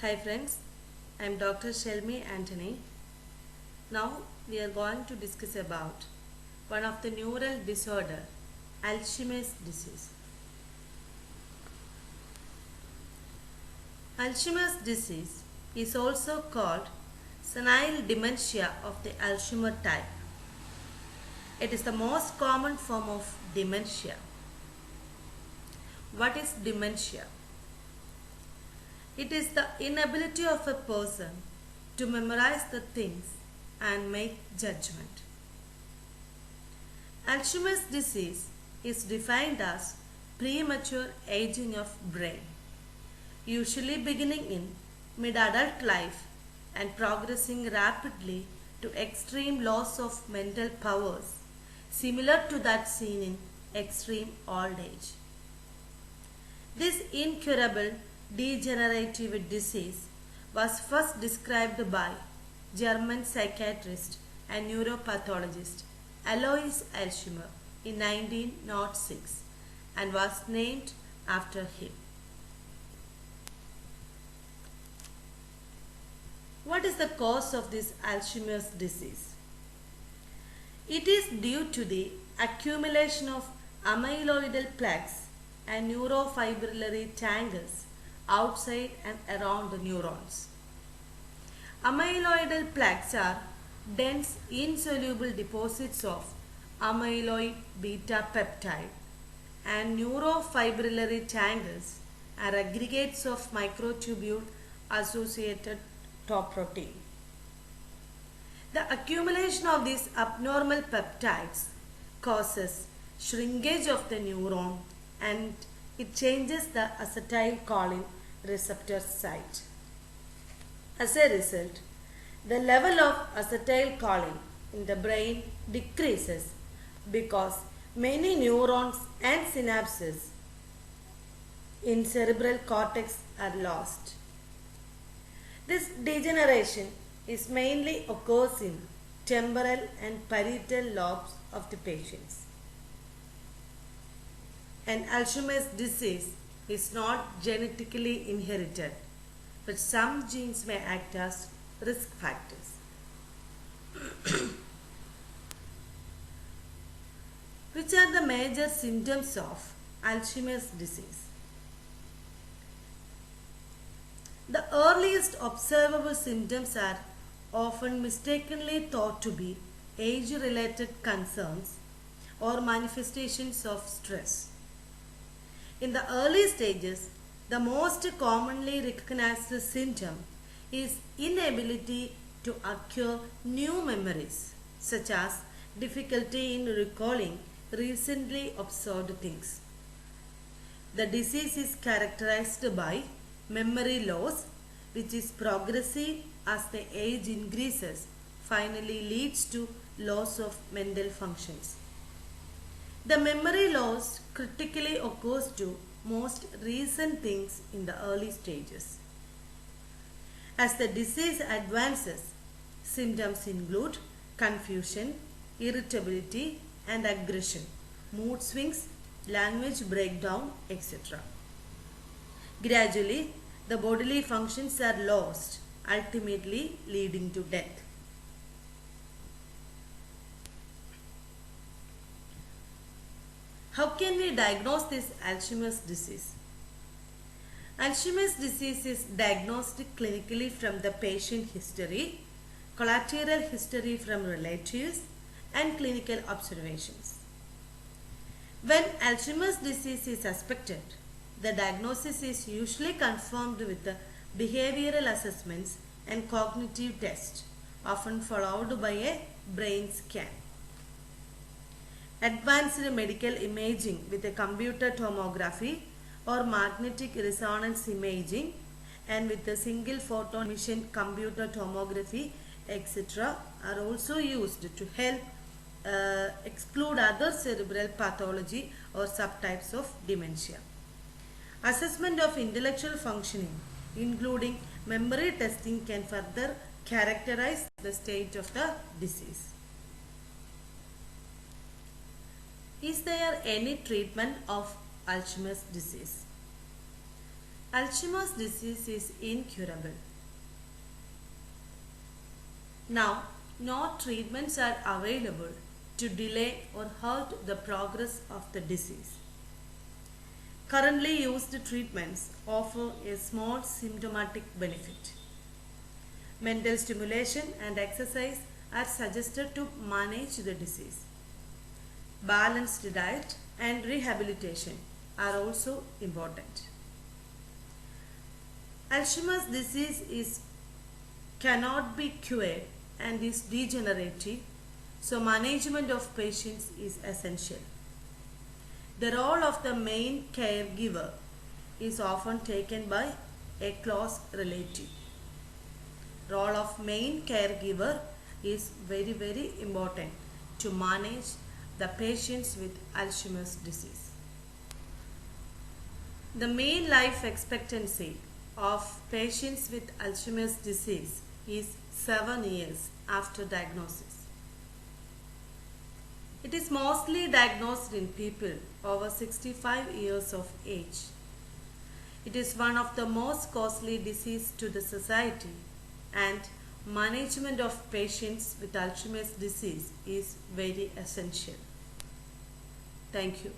Hi friends, I am Dr. Shelmi Anthony. Now we are going to discuss about one of the neural disorder, Alzheimer's disease. Alzheimer's disease is also called senile dementia of the Alzheimer type. It is the most common form of dementia. What is dementia? It is the inability of a person to memorize the things and make judgment. Alzheimer's disease is defined as premature aging of brain, usually beginning in mid-adult life and progressing rapidly to extreme loss of mental powers, similar to that seen in extreme old age. This incurable degenerative disease was first described by German psychiatrist and neuropathologist Alois Alzheimer in 1906 and was named after him. What is the cause of this Alzheimer's disease? It is due to the accumulation of amyloidal plaques and neurofibrillary tangles outside and around the neurons. Amyloidal plaques are dense insoluble deposits of amyloid beta peptide, and neurofibrillary tangles are aggregates of microtubule associated tau protein. The accumulation of these abnormal peptides causes shrinkage of the neuron and it changes the acetylcholine receptor site. As a result, the level of acetylcholine in the brain decreases because many neurons and synapses in cerebral cortex are lost. This degeneration is mainly occurs in temporal and parietal lobes of the patients. And Alzheimer's disease is not genetically inherited, but some genes may act as risk factors. Which are the major symptoms of Alzheimer's disease? The earliest observable symptoms are often mistakenly thought to be age-related concerns or manifestations of stress. In the early stages, the most commonly recognized symptom is inability to acquire new memories, such as difficulty in recalling recently observed things. The disease is characterized by memory loss, which is progressive as the age increases, finally leads to loss of mental functions. The memory loss critically occurs to most recent things in the early stages. As the disease advances, symptoms include confusion, irritability and aggression, mood swings, language breakdown, etc. Gradually, the bodily functions are lost, ultimately leading to death. How can we diagnose this Alzheimer's disease? Alzheimer's disease is diagnosed clinically from the patient history, collateral history from relatives, and clinical observations. When Alzheimer's disease is suspected, the diagnosis is usually confirmed with the behavioral assessments and cognitive tests, often followed by a brain scan. Advanced medical imaging with a computer tomography or magnetic resonance imaging and with a single photon emission computer tomography, etc. are also used to help exclude other cerebral pathology or subtypes of dementia. Assessment of intellectual functioning, including memory testing, can further characterize the state of the disease. Is there any treatment of Alzheimer's disease? Alzheimer's disease is incurable. Now, no treatments are available to delay or halt the progress of the disease. Currently used treatments offer a small symptomatic benefit. Mental stimulation and exercise are suggested to manage the disease. Balanced diet and rehabilitation are also important. Alzheimer's disease cannot be cured and is degenerative, so management of patients is essential. The role of the main caregiver is often taken by a close relative. Role of main caregiver is very important to manage the patients with Alzheimer's disease. The mean life expectancy of patients with Alzheimer's disease is 7 years after diagnosis. It is mostly diagnosed in people over 65 years of age. It is one of the most costly diseases to the society, and management of patients with Alzheimer's disease is very essential. Thank you.